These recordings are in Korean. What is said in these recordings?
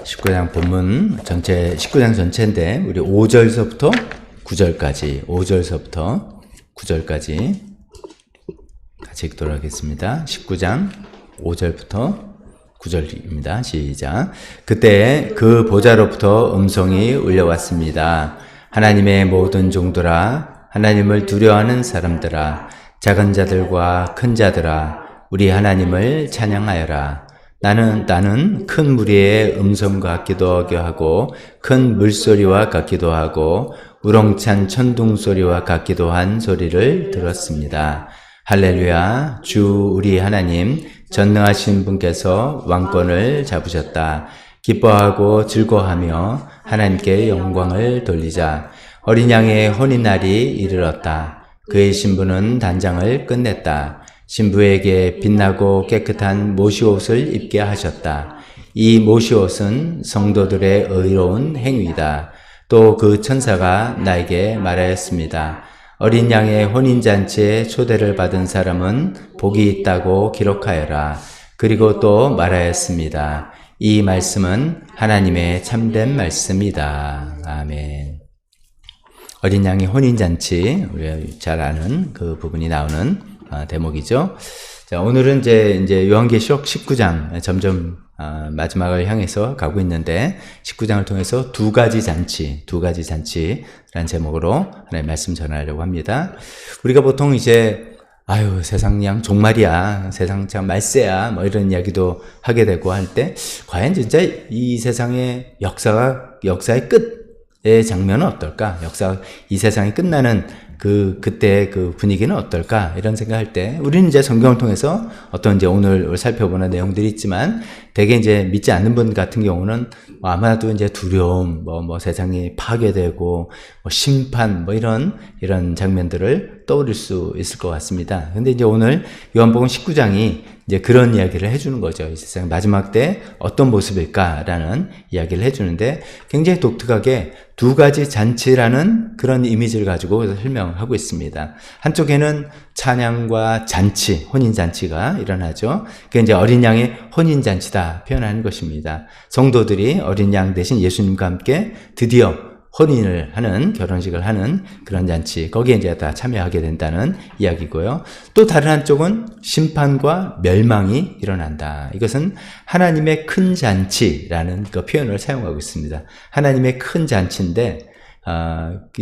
19장 본문 전체, 19장 전체인데, 우리 5절서부터 9절까지, 5절서부터 9절까지 같이 읽도록 하겠습니다. 19장 5절부터 9절입니다. 시작. 그때 그 보좌로부터 음성이 울려왔습니다. 하나님의 모든 종들아, 하나님을 두려워하는 사람들아, 작은 자들과 큰 자들아, 우리 하나님을 찬양하여라. 나는 큰 무리의 음성 같기도 하고 큰 물소리와 같기도 하고 우렁찬 천둥 소리와 같기도 한 소리를 들었습니다. 할렐루야. 주 우리 하나님 전능하신 분께서 왕권을 잡으셨다. 기뻐하고 즐거워하며 하나님께 영광을 돌리자. 어린 양의 혼인날이 이르렀다. 그의 신부는 단장을 끝냈다. 신부에게 빛나고 깨끗한 모시옷을 입게 하셨다. 이 모시옷은 성도들의 의로운 행위다. 또 그 천사가 나에게 말하였습니다. 어린 양의 혼인잔치에 초대를 받은 사람은 복이 있다고 기록하여라. 그리고 또 말하였습니다. 이 말씀은 하나님의 참된 말씀이다. 아멘. 어린 양의 혼인잔치, 우리가 잘 아는 그 부분이 나오는 대목이죠. 자, 오늘은 이제 요한계시록 19장 점점 마지막을 향해서 가고 있는데 19장을 통해서 두 가지 잔치라는 제목으로 하나님의 말씀 전하려고 합니다. 우리가 보통 이제 세상 그냥 종말이야, 세상 참 말세야, 뭐 이런 이야기도 하게 되고 할 때 과연 진짜 이 세상의 역사의 끝의 장면은 어떨까? 이 세상이 끝나는 그때 그 분위기는 어떨까? 이런 생각할 때, 우리는 이제 성경을 통해서 어떤 이제 오늘 살펴보는 내용들이 있지만, 대개 이제 믿지 않는 분 같은 경우는 아마도 이제 두려움, 세상이 파괴되고, 심판, 이런 장면들을 떠올릴 수 있을 것 같습니다. 근데 이제 오늘 요한복음 19장이 이제 그런 이야기를 해주는 거죠. 이 세상 마지막 때 어떤 모습일까라는 이야기를 해주는데, 굉장히 독특하게 두 가지 잔치라는 그런 이미지를 가지고 설명하고 있습니다. 한쪽에는 찬양과 잔치, 혼인잔치가 일어나죠. 그게 이제 어린 양의 혼인잔치다 표현하는 것입니다. 성도들이 어린 양 대신 예수님과 함께 드디어 혼인을 하는, 결혼식을 하는 그런 잔치, 거기에 이제 다 참여하게 된다는 이야기고요. 또 다른 한쪽은 심판과 멸망이 일어난다. 이것은 하나님의 큰 잔치라는 그 표현을 사용하고 있습니다. 하나님의 큰 잔치인데,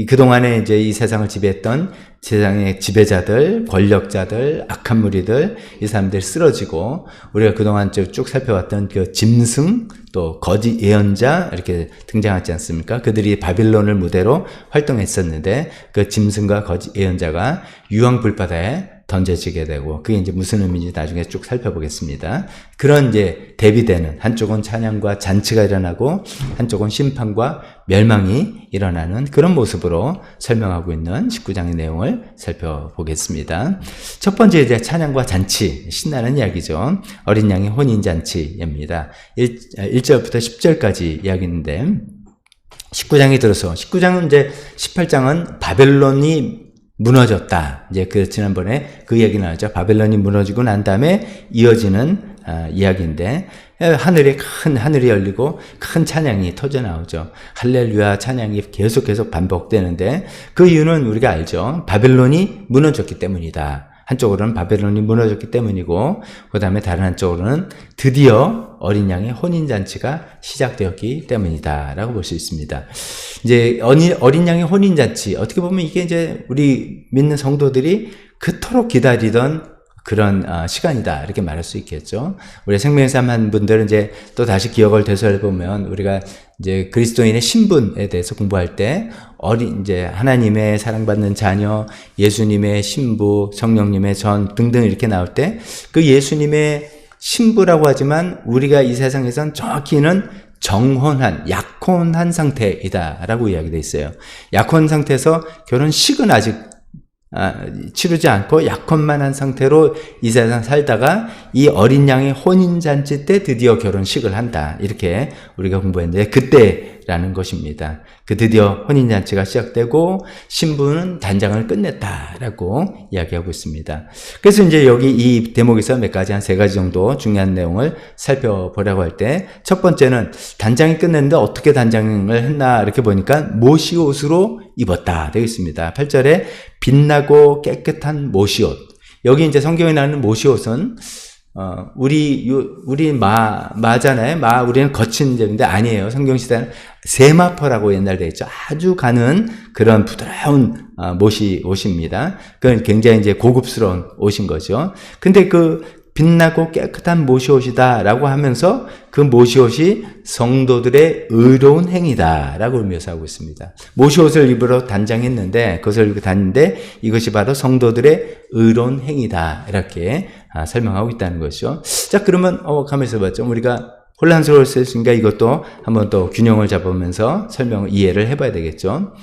그동안에 이제 이 세상을 지배했던 세상의 지배자들, 권력자들, 악한 무리들, 이 사람들이 쓰러지고, 우리가 그동안 쭉 살펴왔던 그 짐승, 또 거짓 예언자, 이렇게 등장하지 않습니까? 그들이 바빌론을 무대로 활동했었는데, 그 짐승과 거짓 예언자가 유황불바다에 던져지게 되고, 그게 이제 무슨 의미인지 나중에 쭉 살펴보겠습니다. 그런 이제 대비되는, 한쪽은 찬양과 잔치가 일어나고, 한쪽은 심판과 멸망이 일어나는 그런 모습으로 설명하고 있는 19장의 내용을 살펴보겠습니다. 첫 번째 이제 찬양과 잔치, 신나는 이야기죠. 어린 양의 혼인잔치입니다. 1절부터 10절까지 이야기인데, 19장이 들어서, 19장은 이제 18장은 바벨론이 무너졌다. 이제 지난번에 그 얘기 나왔죠. 바벨론이 무너지고 난 다음에 이어지는 이야기인데, 하늘이 열리고 큰 찬양이 터져 나오죠. 할렐루야 찬양이 계속 반복되는데, 그 이유는 우리가 알죠. 바벨론이 무너졌기 때문이다. 한쪽으로는 바벨론이 무너졌기 때문이고, 그 다음에 다른 한쪽으로는 드디어 어린 양의 혼인잔치가 시작되었기 때문이다 라고 볼 수 있습니다. 이제 어린 양의 혼인잔치, 어떻게 보면 이게 이제 우리 믿는 성도들이 그토록 기다리던 그런 시간이다 이렇게 말할 수 있겠죠. 우리 생명의 삶 한 분들은 이제 또 다시 기억을 되살펴보면, 우리가 이제 그리스도인의 신분에 대해서 공부할 때 이제 하나님의 사랑받는 자녀, 예수님의 신부, 성령님의 전 등등 이렇게 나올 때, 그 예수님의 신부라고 하지만 우리가 이 세상에선 정확히는 정혼한, 약혼한 상태이다라고 이야기되어 있어요. 약혼 상태에서 결혼식은 아직 치르지 않고 약혼만 한 상태로 이 세상 살다가 이 어린 양의 혼인잔치 때 드디어 결혼식을 한다. 이렇게 우리가 공부했는데, 그때 때라는 것입니다. 그 드디어 혼인잔치가 시작되고 신부는 단장을 끝냈다라고 이야기하고 있습니다. 그래서 이제 여기 이 대목에서 몇 가지, 한 세 가지 정도 중요한 내용을 살펴보려고 할 때, 첫 번째는 단장이 끝냈는데 어떻게 단장을 했나 이렇게 보니까 모시옷으로 입었다 되어 있습니다. 8절에 빛나고 깨끗한 모시옷. 여기 이제 성경에 나오는 모시옷은 우리 마잖아요. 우리는 거친 제인데 아니에요. 성경 시대는 세마포라고 옛날 돼 있죠. 아주 가는 그런 부드러운 옷입니다. 그건 굉장히 이제 고급스러운 옷인 거죠. 근데 그 빛나고 깨끗한 모시옷이다라고 하면서 그 모시옷이 성도들의 의로운 행위다라고 묘사하고 있습니다. 모시옷을 입으러 단장했는데, 그것을 입고 다니는데 이것이 바로 성도들의 의로운 행위다, 이렇게 설명하고 있다는 것이죠. 자, 그러면 가만히 있어봤죠. 우리가 혼란스러울 수 있으니까 이것도 한번 또 균형을 잡으면서 이해를 해봐야 되겠죠.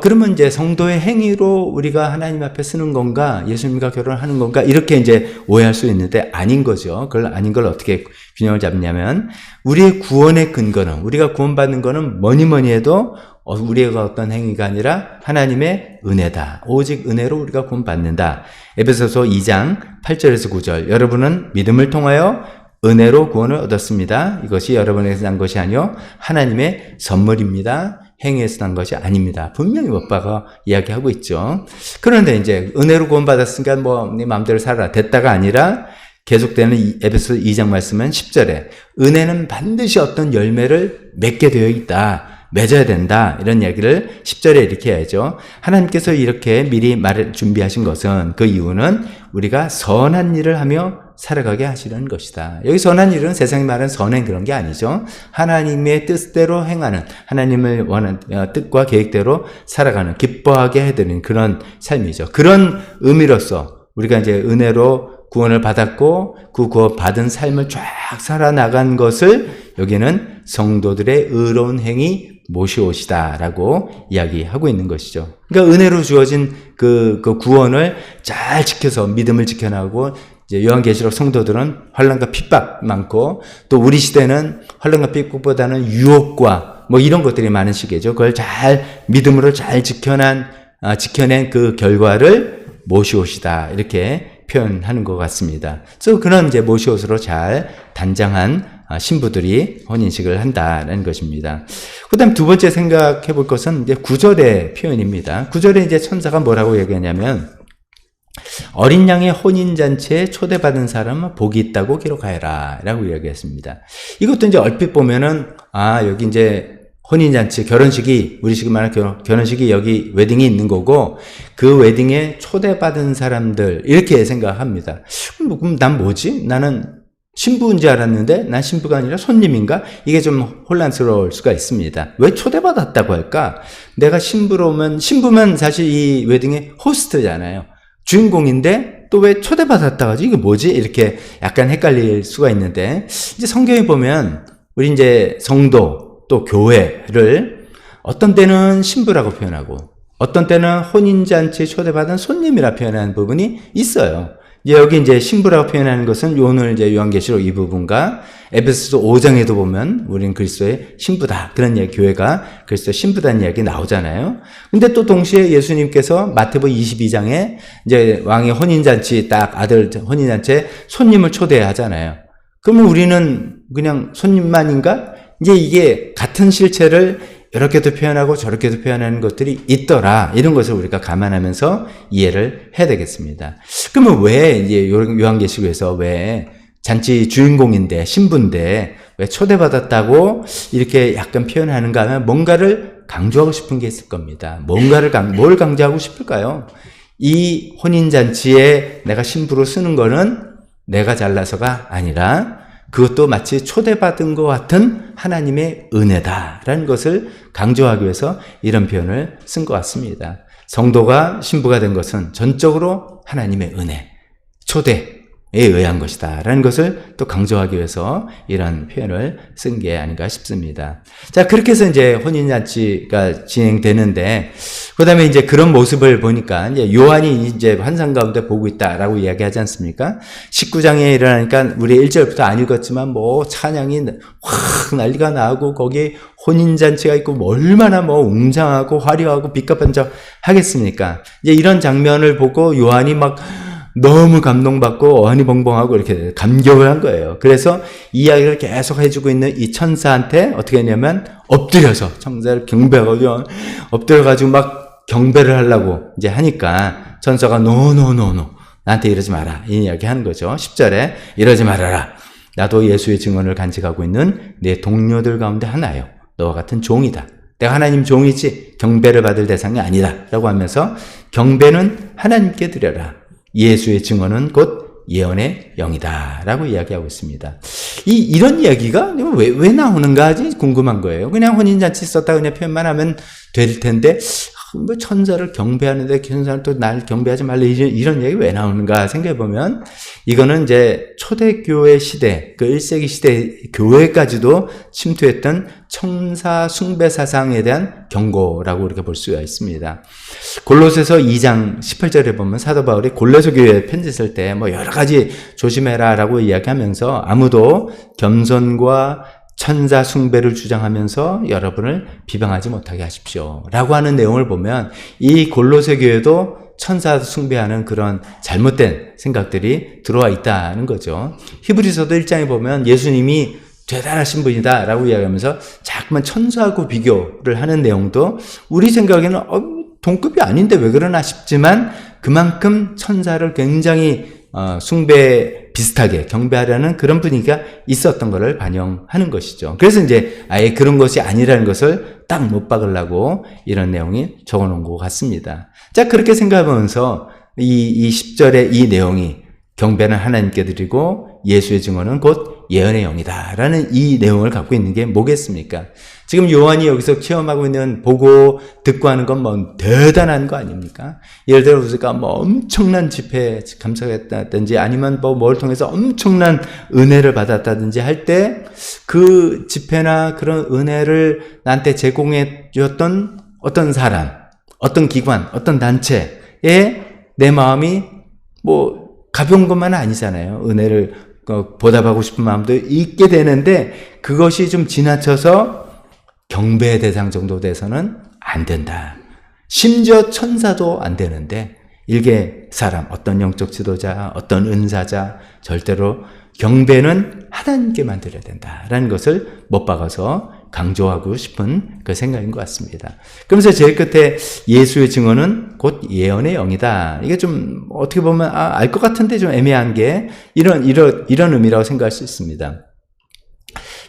그러면 이제 성도의 행위로 우리가 하나님 앞에 쓰는 건가, 예수님과 결혼하는 건가, 이렇게 이제 오해할 수 있는데 아닌 거죠. 그걸 아닌 걸 어떻게 균형을 잡냐면, 우리의 구원의 근거는, 우리가 구원받는 거는 뭐니 해도 우리가 어떤 행위가 아니라 하나님의 은혜다. 오직 은혜로 우리가 구원받는다. 에베소서 2장 8절에서 9절. 여러분은 믿음을 통하여 은혜로 구원을 얻었습니다. 이것이 여러분에게서 난 것이 아니요 하나님의 선물입니다. 행위에서 난 것이 아닙니다. 분명히 법바가 이야기하고 있죠. 그런데 이제 은혜로 구원받았으니까 네 마음대로 살아라 됐다가 아니라 계속되는 에베소 2장 말씀은 10절에 은혜는 반드시 어떤 열매를 맺게 되어 있다. 맺어야 된다. 이런 이야기를 10절에 이렇게 해야죠. 하나님께서 이렇게 미리 준비하신 것은, 그 이유는 우리가 선한 일을 하며 살아가게 하시는 것이다. 여기 선한 일은 세상이 말하는 선행 그런 게 아니죠. 하나님의 뜻대로 행하는, 하나님을 원하는 뜻과 계획대로 살아가는, 기뻐하게 해드리는 그런 삶이죠. 그런 의미로서 우리가 이제 은혜로 구원을 받았고 그 구원 받은 삶을 쫙 살아나간 것을 여기는 성도들의 의로운 행위 모시옷이다라고 이야기하고 있는 것이죠. 그러니까 은혜로 주어진 그 구원을 잘 지켜서 믿음을 지켜나가고, 이제 요한계시록 성도들은 환난과 핍박 많고, 또 우리 시대는 환난과 핍박보다는 유혹과 이런 것들이 많은 시기죠. 그걸 잘 믿음으로 잘 지켜낸 그 결과를 모시옷이다, 이렇게 표현하는 것 같습니다. 그래서 그런 이제 모시옷으로 잘 단장한 신부들이 혼인식을 한다는 것입니다. 그 다음 두 번째 생각해 볼 것은 이제 9절의 표현입니다. 9절에 이제 천사가 뭐라고 얘기하냐면, 어린 양의 혼인잔치에 초대받은 사람은 복이 있다고 기록하여라 라고 이야기했습니다. 이것도 이제 얼핏 보면은, 여기 이제 혼인잔치, 결혼식이, 우리식으로 말하는 결혼식이 여기 웨딩이 있는 거고, 그 웨딩에 초대받은 사람들, 이렇게 생각합니다. 그럼 난 뭐지? 나는 신부인 줄 알았는데 난 신부가 아니라 손님인가? 이게 좀 혼란스러울 수가 있습니다. 왜 초대받았다고 할까? 내가 신부면 사실 이 웨딩의 호스트잖아요. 주인공인데 또 왜 초대받았다고 하지? 이게 뭐지? 이렇게 약간 헷갈릴 수가 있는데, 이제 성경에 보면 우리 이제 성도 또 교회를 어떤 때는 신부라고 표현하고 어떤 때는 혼인잔치에 초대받은 손님이라 표현하는 부분이 있어요. 이제 여기 이제 신부라고 표현하는 것은 오늘 이제 요한계시록 이 부분과 에베소서 5장에도 보면 우리는 그리스도의 신부다, 그런 이야기, 교회가 그리스도의 신부다는 이야기 나오잖아요. 근데 또 동시에 예수님께서 마태복음 22장에 이제 왕의 혼인잔치, 딱 아들 혼인잔치에 손님을 초대하잖아요. 그러면 우리는 그냥 손님만인가? 이제 이게 같은 실체를 이렇게도 표현하고 저렇게도 표현하는 것들이 있더라, 이런 것을 우리가 감안하면서 이해를 해야 되겠습니다. 그러면 왜 이제 요한계시록에서 왜 잔치 주인공인데 신부인데 왜 초대받았다고 이렇게 약간 표현하는가 하면 뭔가를 강조하고 싶은 게 있을 겁니다. 뭘 강조하고 싶을까요? 이 혼인잔치에 내가 신부로 쓰는 거는 내가 잘나서가 아니라 그것도 마치 초대받은 것 같은 하나님의 은혜다라는 것을 강조하기 위해서 이런 표현을 쓴 것 같습니다. 성도가 신부가 된 것은 전적으로 하나님의 은혜, 초대, 의한 것이다 라는 것을 또 강조하기 위해서 이런 표현을 쓴 게 아닌가 싶습니다. 자, 그렇게 해서 이제 혼인잔치가 진행되는데, 그 다음에 이제 그런 모습을 보니까 이제 요한이 이제 환상 가운데 보고 있다라고 이야기하지 않습니까? 19장에 일어나니까 우리 1절부터 안 읽었지만 뭐 찬양이 확 난리가 나고 거기에 혼인잔치가 있고 뭐 얼마나 뭐 웅장하고 화려하고 빛과 반짝 하겠습니까? 이제 이런 장면을 보고 요한이 막 너무 감동받고 어니벙벙하고 이렇게 감격을 한 거예요. 그래서 이야기를 계속 해주고 있는 이 천사한테 어떻게 했냐면 엎드려서 천사를 경배하고 엎드려가지고 막 경배를 하려고 이제 하니까 천사가 노노노노 나한테 이러지 마라 이 이야기 하는 거죠. 10절에 이러지 말아라. 나도 예수의 증언을 간직하고 있는 내 동료들 가운데 하나요. 너와 같은 종이다. 내가 하나님 종이지 경배를 받을 대상이 아니다 라고 하면서 경배는 하나님께 드려라. 예수의 증언은 곧 예언의 영이다 라고 이야기하고 있습니다. 이런 이야기가 왜 나오는가 궁금한 거예요. 그냥 혼인잔치 썼다 그냥 표현만 하면 될 텐데 뭐 천사를 경배하는데 천사를 또 날 경배하지 말래 이런 얘기 왜 나오는가 생각해보면 이거는 이제 초대교회 시대 그 1세기 시대 교회까지도 침투했던 천사 숭배 사상에 대한 경고라고 이렇게 볼 수가 있습니다. 골로새서 2장 18절에 보면 사도 바울이 골로새 교회에 편지 쓸 때 뭐 여러 가지 조심해라 라고 이야기하면서 아무도 겸손과 천사 숭배를 주장하면서 여러분을 비방하지 못하게 하십시오 라고 하는 내용을 보면 이 골로새 교회도 천사 숭배하는 그런 잘못된 생각들이 들어와 있다는 거죠. 히브리서도 1장에 보면 예수님이 대단하신 분이다 라고 이야기하면서 자꾸만 천사하고 비교를 하는 내용도 우리 생각에는 동급이 아닌데 왜 그러나 싶지만 그만큼 천사를 굉장히 숭배 비슷하게 경배하려는 그런 분위기가 있었던 것을 반영하는 것이죠. 그래서 이제 아예 그런 것이 아니라는 것을 딱 못 박으려고 이런 내용이 적어 놓은 것 같습니다. 자, 그렇게 생각하면서 이 10절의 이 내용이 경배는 하나님께 드리고 예수의 증언은 곧 예언의 영이다 라는 이 내용을 갖고 있는 게 뭐겠습니까? 지금 요한이 여기서 체험하고 있는 보고 듣고 하는 건 뭐 대단한 거 아닙니까? 예를 들어 우리가 뭐 엄청난 집회에 감사했다든지 아니면 뭐 뭘 통해서 엄청난 은혜를 받았다든지 할 때 그 집회나 그런 은혜를 나한테 제공해 주었던 어떤 사람, 어떤 기관, 어떤 단체에 내 마음이 뭐 가벼운 것만은 아니잖아요. 은혜를 보답하고 싶은 마음도 있게 되는데 그것이 좀 지나쳐서 경배의 대상 정도 돼서는 안 된다. 심지어 천사도 안 되는데 일개 사람, 어떤 영적 지도자, 어떤 은사자 절대로 경배는 하나님께만 드려야 된다라는 것을 못 박아서 강조하고 싶은 그 생각인 것 같습니다. 그러면서 제일 끝에 예수의 증언은 곧 예언의 영이다. 이게 좀 어떻게 보면 알 것 같은데 좀 애매한 게 이런 의미라고 생각할 수 있습니다.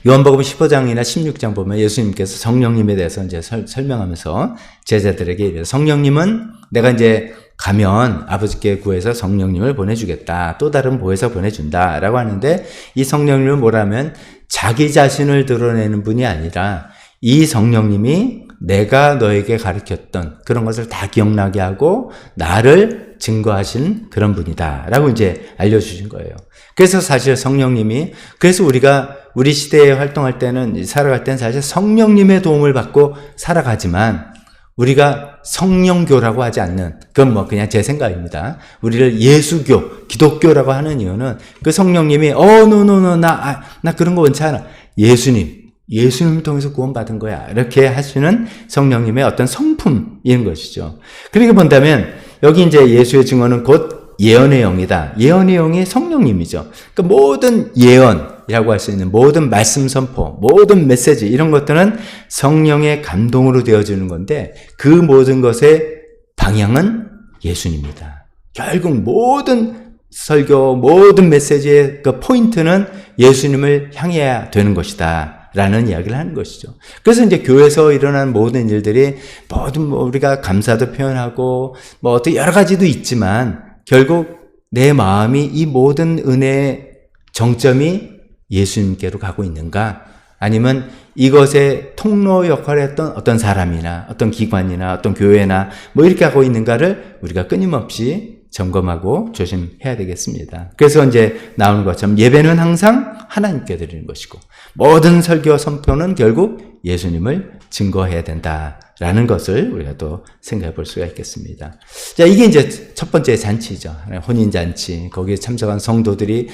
요한복음 15장이나 16장 보면 예수님께서 성령님에 대해서 이제 설명하면서 제자들에게 이래요. 성령님은 내가 이제 가면 아버지께 구해서 성령님을 보내주겠다. 또 다른 보혜사 보내준다. 라고 하는데 이 성령님은 뭐라면 자기 자신을 드러내는 분이 아니라 이 성령님이 내가 너에게 가르쳤던 그런 것을 다 기억나게 하고 나를 증거하신 그런 분이다. 라고 이제 알려주신 거예요. 그래서 사실 성령님이, 그래서 우리가 우리 시대에 활동할 때는, 살아갈 때는 사실 성령님의 도움을 받고 살아가지만 우리가 성령교라고 하지 않는, 그건 뭐 그냥 제 생각입니다. 우리를 예수교, 기독교라고 하는 이유는 그 성령님이 나 그런 거 원치 않아. 예수님을 통해서 구원받은 거야. 이렇게 하시는 성령님의 어떤 성품인 것이죠. 그렇게 본다면 여기 이제 예수의 증언은 곧 예언의 영이다. 예언의 영이 성령님이죠. 그러니까 모든 예언이라고 할 수 있는 모든 말씀 선포, 모든 메시지 이런 것들은 성령의 감동으로 되어지는 건데 그 모든 것의 방향은 예수님입니다. 결국 모든 설교, 모든 메시지의 그 포인트는 예수님을 향해야 되는 것이다. 라는 이야기를 하는 것이죠. 그래서 이제 교회에서 일어나는 모든 일들이 모든 우리가 감사도 표현하고 뭐 어떤 여러 가지도 있지만 결국 내 마음이 이 모든 은혜의 정점이 예수님께로 가고 있는가? 아니면 이것의 통로 역할을 했던 어떤 사람이나 어떤 기관이나 어떤 교회나 뭐 이렇게 하고 있는가를 우리가 끊임없이 점검하고 조심해야 되겠습니다. 그래서 이제 나오는 것처럼 예배는 항상 하나님께 드리는 것이고 모든 설교와 선포는 결국 예수님을 증거해야 된다라는 것을 우리가 또 생각해 볼 수가 있겠습니다. 자, 이게 이제 첫 번째 잔치죠. 혼인잔치. 거기에 참석한 성도들이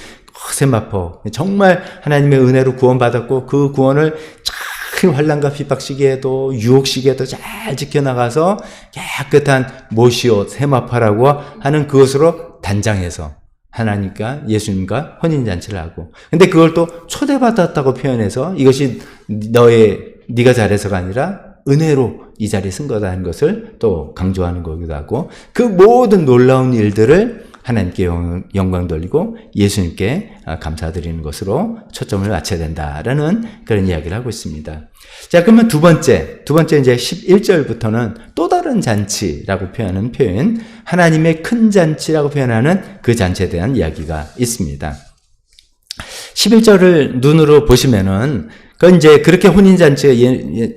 세마포 정말 하나님의 은혜로 구원받았고 그 구원을 큰 환난과 핍박 시기에도 유혹 시기에도 잘 지켜나가서 깨끗한 모시옷 세마포라고 하는 그것으로 단장해서 하나님과 예수님과 혼인잔치를 하고 근데 그걸 또 초대받았다고 표현해서 이것이 네가 잘해서가 아니라 은혜로 이 자리에 쓴 거다는 것을 또 강조하는 거기도 하고 그 모든 놀라운 일들을 하나님께 영광 돌리고 예수님께 감사드리는 것으로 초점을 맞춰야 된다라는 그런 이야기를 하고 있습니다. 자, 그러면 두 번째 이제 11절부터는 또 다른 잔치라고 표현하는 표현, 하나님의 큰 잔치라고 표현하는 그 잔치에 대한 이야기가 있습니다. 11절을 눈으로 보시면은 그 이제 그렇게 혼인잔치가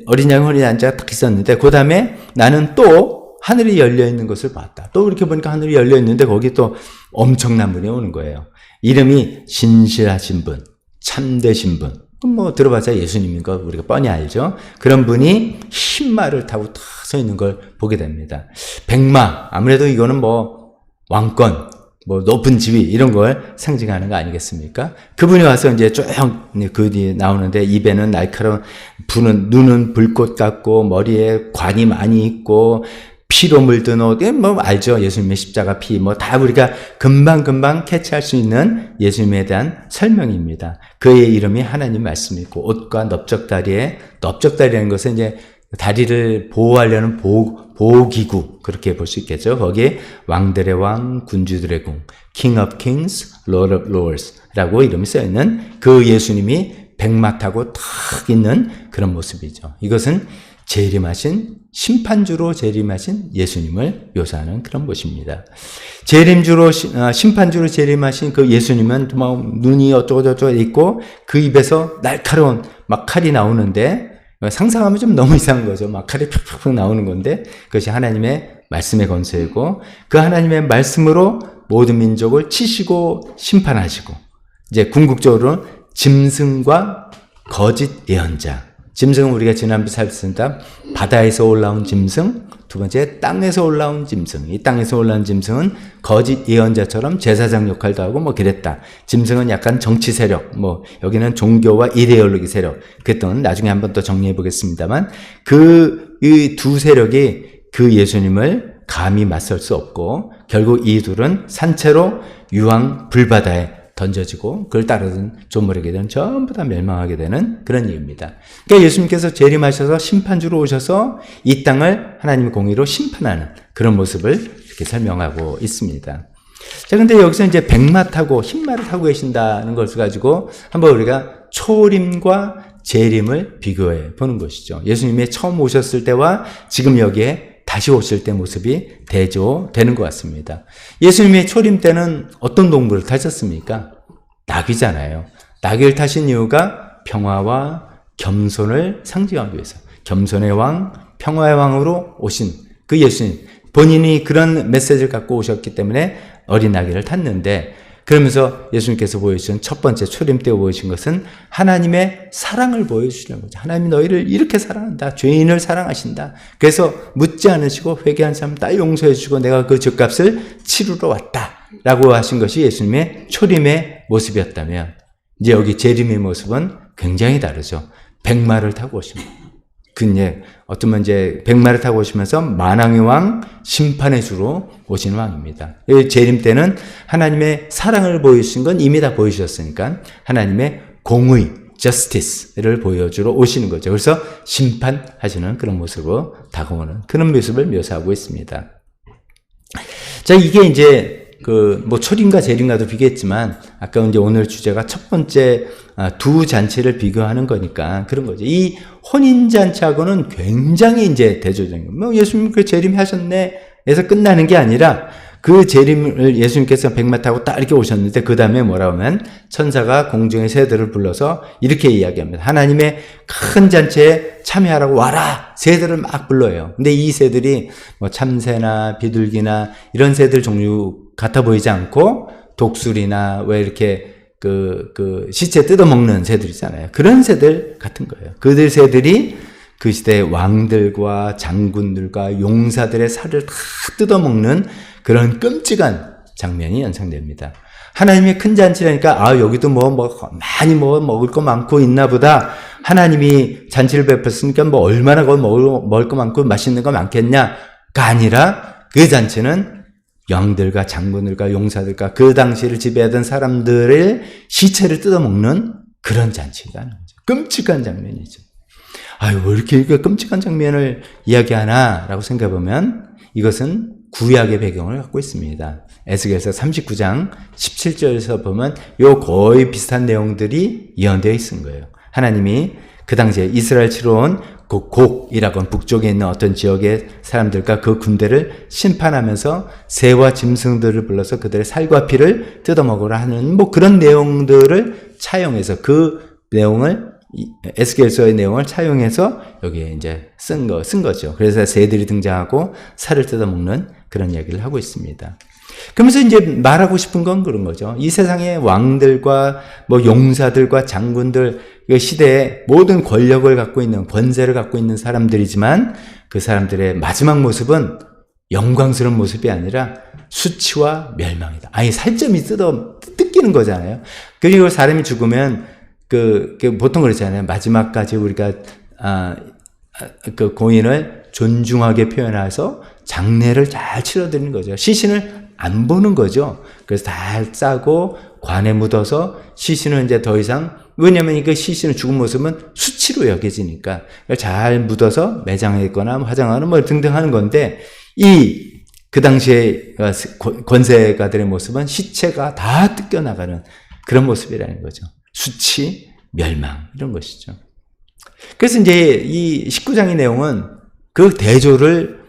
어린 양 혼인잔치가 딱 있었는데 그 다음에 나는 또 하늘이 열려 있는 것을 봤다. 또 이렇게 보니까 하늘이 열려 있는데 거기 또 엄청난 분이 오는 거예요. 이름이 신실하신 분, 참되신 분. 뭐 들어봤자 예수님인 거 우리가 뻔히 알죠. 그런 분이 흰 말을 타고 탁 서 있는 걸 보게 됩니다. 백마, 아무래도 이거는 뭐 왕권, 뭐 높은 지위 이런 걸 상징하는 거 아니겠습니까? 그분이 와서 이제 쭉 그 뒤에 나오는데 입에는 날카로운 눈은 불꽃 같고 머리에 관이 많이 있고 피로 물든 옷, 뭐 알죠? 예수님의 십자가 피, 뭐 다 우리가 금방 캐치할 수 있는 예수님에 대한 설명입니다. 그의 이름이 하나님 말씀이고 옷과 넓적다리라는 것은 이제 다리를 보호하려는 보호기구 그렇게 볼 수 있겠죠. 거기에 왕들의 왕, 군주들의 궁, King of Kings, Lord of Lords라고 이름이 써 있는 그 예수님이 백마 타고 탁 있는 그런 모습이죠. 이것은 심판주로 재림하신 예수님을 묘사하는 그런 모습입니다. 심판주로 재림하신 그 예수님은 눈이 어쩌고저쩌고 있고 그 입에서 날카로운 막 칼이 나오는데 상상하면 좀 너무 이상한 거죠. 막 칼이 팍팍 나오는 건데 그것이 하나님의 말씀의 권세이고 그 하나님의 말씀으로 모든 민족을 치시고 심판하시고 이제 궁극적으로 짐승과 거짓 예언자. 짐승은 우리가 지난번에 살폈습니다. 바다에서 올라온 짐승, 두 번째 땅에서 올라온 짐승. 이 땅에서 올라온 짐승은 거짓 예언자처럼 제사장 역할도 하고 뭐 그랬다. 짐승은 약간 정치 세력, 뭐 여기는 종교와 이데올로기 세력. 그랬던 나중에 한번 또 정리해 보겠습니다만 이 두 세력이 그 예수님을 감히 맞설 수 없고 결국 이 둘은 산채로 유황 불바다에 던져지고 그걸 따르던 조물에게는 전부 다 멸망하게 되는 그런 이유입니다. 그러니까 예수님께서 재림하셔서 심판주로 오셔서 이 땅을 하나님의 공의로 심판하는 그런 모습을 이렇게 설명하고 있습니다. 자, 근데 여기서 이제 백마 타고 흰마를 타고 계신다는 것을 가지고 한번 우리가 초림과 재림을 비교해 보는 것이죠. 예수님이 처음 오셨을 때와 지금 여기에 다시 오실 때 모습이 대조되는 것 같습니다. 예수님의 초림 때는 어떤 동물을 타셨습니까? 나귀잖아요. 나귀를 타신 이유가 평화와 겸손을 상징하기 위해서. 겸손의 왕, 평화의 왕으로 오신 그 예수님. 본인이 그런 메시지를 갖고 오셨기 때문에 어린 나귀를 탔는데 그러면서 예수님께서 보여주신 첫 번째 초림 때 보여주신 것은 하나님의 사랑을 보여주시는 거죠. 하나님이 너희를 이렇게 사랑한다. 죄인을 사랑하신다. 그래서 묻지 않으시고 회개한 사람 다 용서해 주시고 내가 그 죗값을 치르러 왔다. 라고 하신 것이 예수님의 초림의 모습이었다면 이제 여기 재림의 모습은 굉장히 다르죠. 백마를 타고 오십니다. 근데 어쩌면 이제 백마를 타고 오시면서 만왕의 왕, 심판의 주로 오시는 왕입니다. 재림 때는 하나님의 사랑을 보여주신 건 이미 다 보여주셨으니까 하나님의 공의, justice를 보여주러 오시는 거죠. 그래서 심판하시는 그런 모습으로 다가오는 그런 모습을 묘사하고 있습니다. 자, 이게 이제 뭐 초림과 재림과도 비교했지만 아까 이제 오늘 주제가 첫 번째 두 잔치를 비교하는 거니까 그런 거죠. 이 혼인 잔치하고는 굉장히 이제 대조적인 거. 뭐 예수님 그 재림하셨네 해서 끝나는 게 아니라 그 재림을 예수님께서 백마 타고 딱 이렇게 오셨는데 그 다음에 뭐라고 하면 천사가 공중의 새들을 불러서 이렇게 이야기합니다. 하나님의 큰 잔치에 참여하라고 와라! 새들을 막 불러요. 근데 이 새들이 뭐 참새나 비둘기나 이런 새들 종류 같아 보이지 않고 독수리나 왜 이렇게 시체 뜯어먹는 새들 있잖아요. 그런 새들 같은 거예요. 그들 새들이 그 시대의 왕들과 장군들과 용사들의 살을 다 뜯어먹는 그런 끔찍한 장면이 연상됩니다. 하나님이 큰 잔치라니까 여기도 많이 먹을 거 많고 있나 보다. 하나님이 잔치를 베풀었으니까 얼마나 먹을 거 많고 맛있는 거 많겠냐가 아니라 그 잔치는 왕들과 장군들과 용사들과 그 당시를 지배하던 사람들의 시체를 뜯어먹는 그런 잔치라는 거죠. 끔찍한 장면이죠. 왜 이렇게 끔찍한 장면을 이야기하나라고 생각해보면 이것은 구약의 배경을 갖고 있습니다. 에스겔서 39장 17절에서 보면 거의 비슷한 내용들이 예언되어 있는 거예요. 하나님이 그 당시에 이스라엘 치러온 그 곡이라고 하는 북쪽에 있는 어떤 지역의 사람들과 그 군대를 심판하면서 새와 짐승들을 불러서 그들의 살과 피를 뜯어먹으라 하는 그런 내용들을 차용해서 그 내용을 에스겔서의 내용을 차용해서 여기에 이제 쓴 거죠. 그래서 새들이 등장하고 살을 뜯어먹는 그런 이야기를 하고 있습니다. 그러면서 이제 말하고 싶은 건 그런 거죠. 이 세상의 왕들과 용사들과 장군들, 그 시대에 모든 권력을 갖고 있는, 권세를 갖고 있는 사람들이지만 그 사람들의 마지막 모습은 영광스러운 모습이 아니라 수치와 멸망이다. 살점이 뜯기는 거잖아요. 그리고 사람이 죽으면 보통 그렇잖아요. 마지막까지 우리가 그 고인을 존중하게 표현해서 장례를 잘 치러드리는 거죠. 시신을 안 보는 거죠. 그래서 다 싸고 관에 묻어서 시신은 이제 더 이상, 왜냐면 그 시신의 죽은 모습은 수치로 여겨지니까 잘 묻어서 매장했거나 화장하는 등등 하는 건데, 그 당시에 권세가들의 모습은 시체가 다 뜯겨나가는 그런 모습이라는 거죠. 수치, 멸망, 이런 것이죠. 그래서 이제 이 19장의 내용은 그 대조를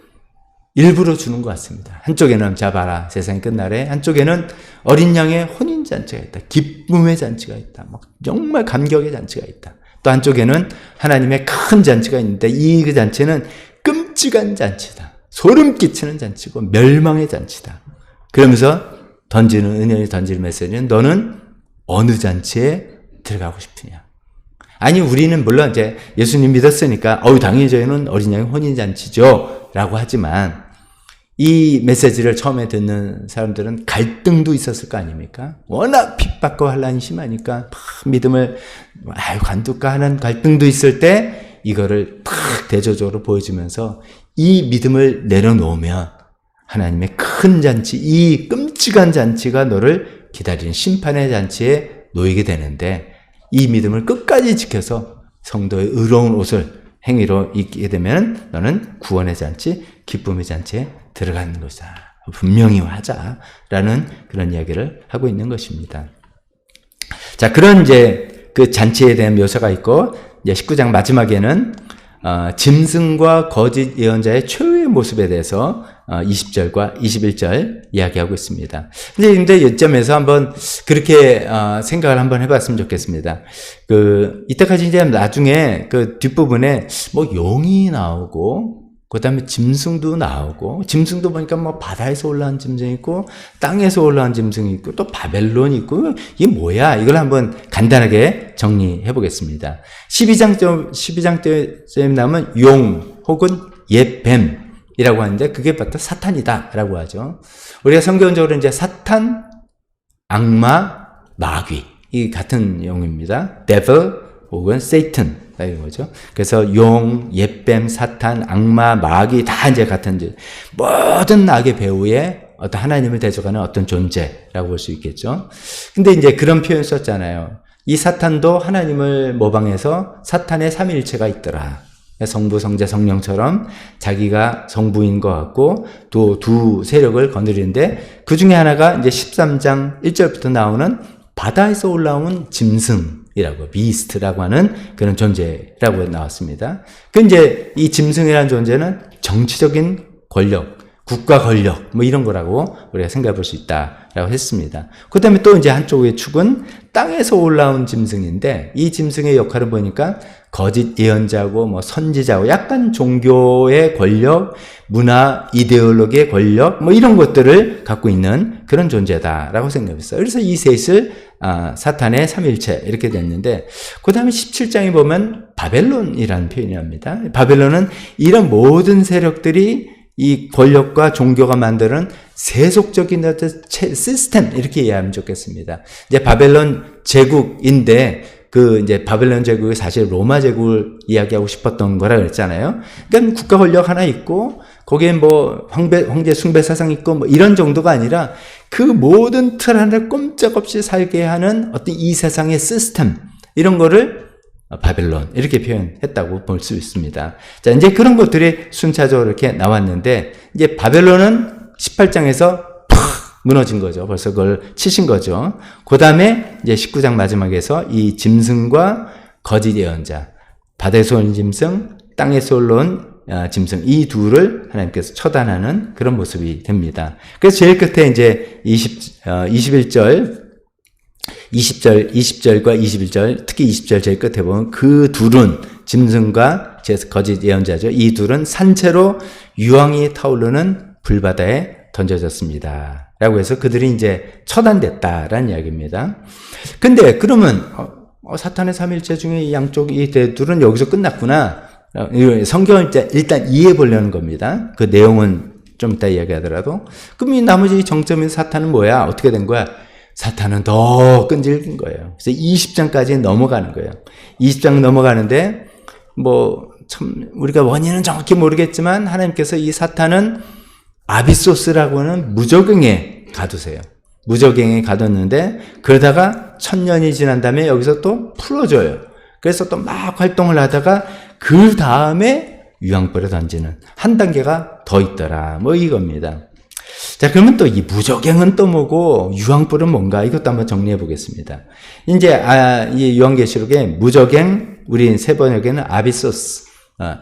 일부러 주는 것 같습니다. 한쪽에는 봐라 세상이 끝나래, 한쪽에는 어린 양의 혼인잔치가 있다, 기쁨의 잔치가 있다, 정말 감격의 잔치가 있다. 또 한쪽에는 하나님의 큰 잔치가 있는데 그 잔치는 끔찍한 잔치다, 소름 끼치는 잔치고 멸망의 잔치다. 그러면서 은연히 던지는 메시지는 너는 어느 잔치에 들어가고 싶으냐. 우리는 물론 이제 예수님 믿었으니까 당연히 저희는 어린 양의 혼인잔치죠 라고 하지만, 이 메시지를 처음에 듣는 사람들은 갈등도 있었을 거 아닙니까? 워낙 핍박과 환난이 심하니까 믿음을 관둘까 하는 갈등도 있을 때 이거를 탁 대조적으로 보여주면서 이 믿음을 내려놓으면 하나님의 큰 잔치, 이 끔찍한 잔치가 너를 기다리는 심판의 잔치에 놓이게 되는데, 이 믿음을 끝까지 지켜서 성도의 의로운 옷을 행위로 입게 되면 너는 구원의 잔치, 기쁨의 잔치에 들어가는 것이다. 분명히 하자라는 그런 이야기를 하고 있는 것입니다. 자, 그런 이제 그 잔치에 대한 묘사가 있고, 이제 19장 마지막에는 짐승과 거짓 예언자의 최후의 모습에 대해서 20절과 21절 이야기하고 있습니다. 근데 이점에서 한번 그렇게 생각을 한번 해봤으면 좋겠습니다. 이때까지 이제 나중에 그 뒷부분에 용이 나오고, 그 다음에 짐승도 나오고, 짐승도 보니까 바다에서 올라온 짐승이 있고, 땅에서 올라온 짐승이 있고, 또 바벨론이 있고, 이게 뭐야? 이걸 한번 간단하게 정리해 보겠습니다. 12장 때에 나오면 용 혹은 옛뱀이라고 하는데, 그게 바로 사탄이다 라고 하죠. 우리가 성경적으로 이제 사탄, 악마, 마귀, 이 같은 용입니다. devil 혹은 satan. 이거죠. 그래서 용, 옛뱀, 사탄, 악마, 마귀 다 이제 같은 모든 악의 배후에 어떤 하나님을 대적하는 어떤 존재라고 볼 수 있겠죠. 근데 이제 그런 표현 썼잖아요. 이 사탄도 하나님을 모방해서 사탄의 삼위일체가 있더라. 성부, 성자, 성령처럼 자기가 성부인 것 같고 또 두 세력을 건드리는데, 그 중에 하나가 이제 13장 1절부터 나오는 바다에서 올라온 짐승이라고, 비스트라고 하는 그런 존재라고 나왔습니다. 그 이제 이 짐승이라는 존재는 정치적인 권력, 국가 권력 뭐 이런 거라고 우리가 생각해 볼 수 있다라고 했습니다. 그다음에 또 이제 한쪽의 축은 땅에서 올라온 짐승인데 이 짐승의 역할을 보니까 거짓 예언자고 뭐 선지자고 약간 종교의 권력, 문화, 이데올로기의 권력 뭐 이런 것들을 갖고 있는 그런 존재다라고 생각했어요. 그래서 이 셋을 사탄의 삼일체 이렇게 됐는데 그 다음에 17장에 보면 바벨론이라는 표현이 납니다. 바벨론은 이런 모든 세력들이 이 권력과 종교가 만드는 세속적인 어떤 시스템 이렇게 이해하면 좋겠습니다. 이제 바벨론 제국인데 그 이제 바벨론 제국이 사실 로마 제국을 이야기하고 싶었던 거라 그랬잖아요. 그러니까 국가 권력 하나 있고 거기에 뭐 황제 숭배 사상 있고 뭐 이런 정도가 아니라 그 모든 틀 하나를 꼼짝없이 살게 하는 어떤 이 세상의 시스템 이런 거를 바벨론 이렇게 표현했다고 볼 수 있습니다. 자, 이제 그런 것들이 순차적으로 이렇게 나왔는데 이제 바벨론은 18장에서 팍 무너진 거죠. 벌써 그걸 치신 거죠. 그 다음에 이제 19장 마지막에서 이 짐승과 거짓 예언자, 바다에서 온 짐승, 땅에서 올라온 짐승 이 둘을 하나님께서 처단하는 그런 모습이 됩니다. 그래서 제일 끝에 이제 20절과 21절, 특히 20절 제일 끝에 보면 그 둘은 짐승과 거짓 예언자죠. 이 둘은 산채로 유황이 타오르는 불바다에 던져졌습니다. 라고 해서 그들이 이제 처단됐다라는 이야기입니다. 근데 그러면 사탄의 삼일체 중에 이 양쪽 이 둘은 여기서 끝났구나. 성경을 일단 이해해 보려는 겁니다. 그 내용은 좀 이따 이야기하더라도. 그럼 이 나머지 정점인 사탄은 뭐야? 어떻게 된 거야? 사탄은 더 끈질긴 거예요. 그래서 20장까지 넘어가는 거예요. 20장 넘어가는데 참 우리가 원인은 정확히 모르겠지만 하나님께서 이 사탄은 아비소스라고 하는 무적행에 가두세요. 무적행에 가뒀는데 그러다가 1000년이 지난 다음에 여기서 또 풀어줘요. 그래서 또 막 활동을 하다가 그 다음에 유황불에 던지는 한 단계가 더 있더라. 뭐 이겁니다. 자, 그러면 또 이 무적행은 또 뭐고 유황불은 뭔가 이것도 한번 정리해 보겠습니다. 이제 이 요한계시록에 무적행 우리 세 번역에는 아비소스,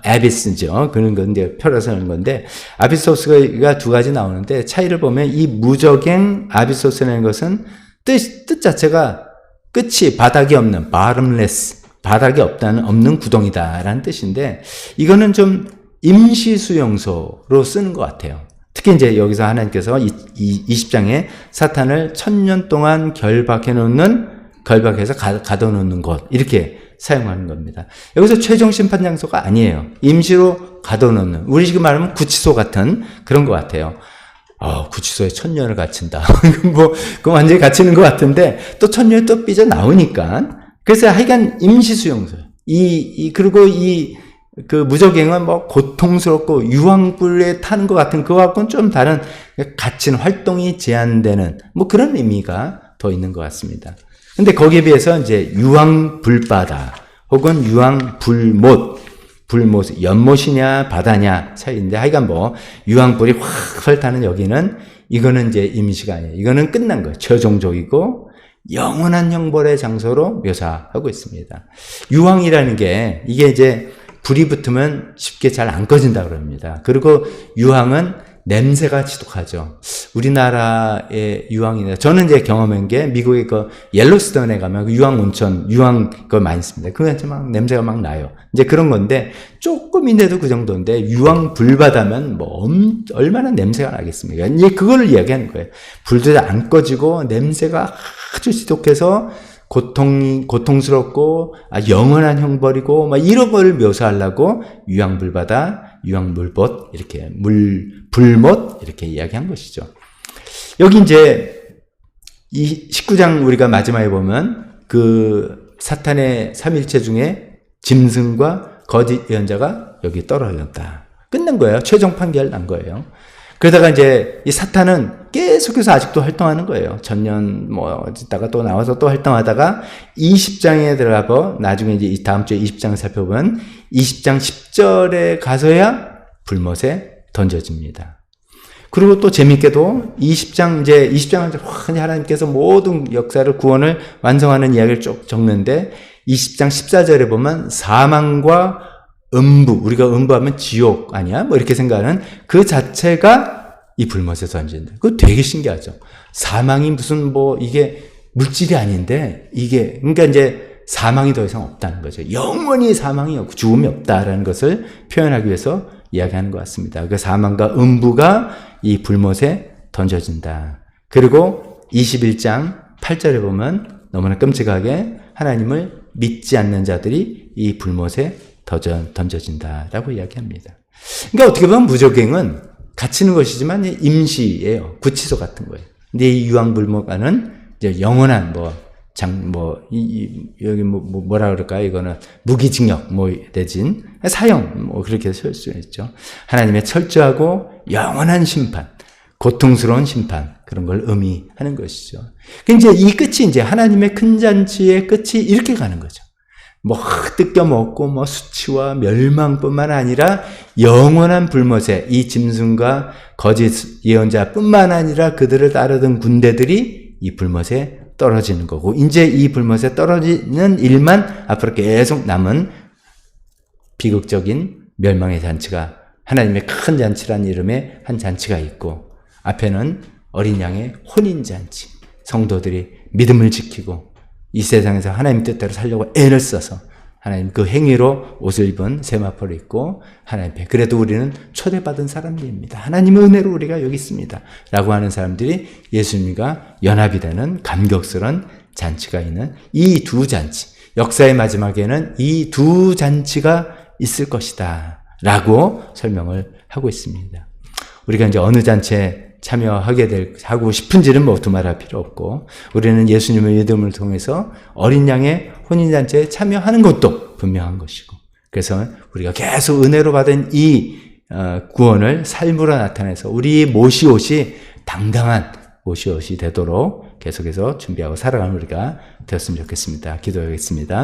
에비스죠. 그런 건데 펴서 하는 건데 아비소스가 두 가지 나오는데 차이를 보면 이 무적행 아비소스라는 것은 뜻 자체가 끝이 바닥이 없는 bottomless 바닥이 없는 구덩이다라는 뜻인데 이거는 좀 임시수용소로 쓰는 것 같아요. 특히 이제 여기서 하나님께서 20장에 사탄을 1000년 동안 결박해서 가둬놓는 것 이렇게 사용하는 겁니다. 여기서 최종 심판 장소가 아니에요. 임시로 가둬놓는 우리 지금 말하면 구치소 같은 그런 것 같아요. 구치소에 1000년을 갇힌다. 그거 완전히 갇히는 것 같은데 또 1000년이 또 삐져 나오니까 그래서 하여간 임시수용소예요. 그리고 그 무적행은 고통스럽고 유황불에 타는 것 같은 그거하고는 좀 다른 갇힌 활동이 제한되는 그런 의미가 더 있는 것 같습니다. 근데 거기에 비해서 이제 유황불바다 혹은 유황불못, 연못이냐 바다냐 차이인데 하여간 유황불이 확 타는 여기는 이거는 이제 임시가 아니에요. 이거는 끝난 거예요. 최종적이고 영원한 형벌의 장소로 묘사하고 있습니다. 유황이라는 게 이게 이제 불이 붙으면 쉽게 잘 안 꺼진다 그럽니다. 그리고 유황은 냄새가 지독하죠. 우리나라의 유황이나 저는 이제 경험한 게 미국의 그 옐로스톤에 가면 그 유황 온천, 유황 그거 많이 씁니다. 그거 막 냄새가 막 나요. 이제 그런 건데 조금인데도 그 정도인데 유황 불바다면 얼마나 냄새가 나겠습니까? 이제 그거를 이야기하는 거예요. 불도 안 꺼지고 냄새가 아주 지독해서 고통스럽고 영원한 형벌이고 이런 걸 묘사하려고 유황불바다, 유황물봇 이렇게 불못 이렇게 이야기한 것이죠. 여기 이제 이 19장 우리가 마지막에 보면 그 사탄의 삼일체 중에 짐승과 거짓 예언자가 여기 떨어졌다. 끝난 거예요. 최종 판결 난 거예요. 그러다가 이제 이 사탄은 계속해서 아직도 활동하는 거예요. 전년 있다가 또 나와서 또 활동하다가 20장에 들어가고 나중에 이제 다음 주에 20장을 살펴보면 20장 10절에 가서야 불못에 던져집니다. 그리고 또 재밌게도 20장은 하나님께서 모든 역사를 구원을 완성하는 이야기를 쭉 적는데 20장 14절에 보면 사망과 음부, 우리가 음부하면 지옥 아니야? 이렇게 생각하는 그 자체가 이 불못에 던진다. 그거 되게 신기하죠. 사망이 무슨 이게 물질이 아닌데 그러니까 이제 사망이 더 이상 없다는 거죠. 영원히 사망이 없고 죽음이 없다라는 것을 표현하기 위해서 이야기하는 것 같습니다. 그 사망과 음부가 이 불못에 던져진다. 그리고 21장 8절에 보면 너무나 끔찍하게 하나님을 믿지 않는 자들이 이 불못에 던져진다라고 이야기합니다. 그러니까 어떻게 보면 무적행은 갇히는 것이지만 임시예요. 구치소 같은 거예요. 근데 이 유황불못과는 이제 영원한 여기 뭐라 그럴까요? 이거는 무기징역, 내진 사형, 그렇게 쓸 수 있죠. 하나님의 철저하고 영원한 심판, 고통스러운 심판, 그런 걸 의미하는 것이죠. 이제 이 끝이 이제 하나님의 큰 잔치의 끝이 이렇게 가는 거죠. 뜯겨먹고 수치와 멸망뿐만 아니라 영원한 불못에 이 짐승과 거짓 예언자뿐만 아니라 그들을 따르던 군대들이 이 불못에 떨어지는 거고, 이제 이 불못에 떨어지는 일만 앞으로 계속 남은 비극적인 멸망의 잔치가, 하나님의 큰 잔치라는 이름의 한 잔치가 있고, 앞에는 어린 양의 혼인잔치, 성도들이 믿음을 지키고 이 세상에서 하나님 뜻대로 살려고 애를 써서 하나님 그 행위로 옷을 입은 세마포를 입고 하나님 앞에, 그래도 우리는 초대받은 사람들입니다. 하나님의 은혜로 우리가 여기 있습니다 라고 하는 사람들이 예수님과 연합이 되는 감격스러운 잔치가 있는 이 두 잔치, 역사의 마지막에는 이 두 잔치가 있을 것이다 라고 설명을 하고 있습니다. 우리가 이제 어느 잔치에 하고 싶은지는 두말할 필요 없고, 우리는 예수님의 믿음을 통해서 어린 양의 혼인잔치에 참여하는 것도 분명한 것이고, 그래서 우리가 계속 은혜로 받은 이 구원을 삶으로 나타내서 우리 모시옷이 당당한 모시옷이 되도록 계속해서 준비하고 살아가는 우리가 되었으면 좋겠습니다. 기도하겠습니다.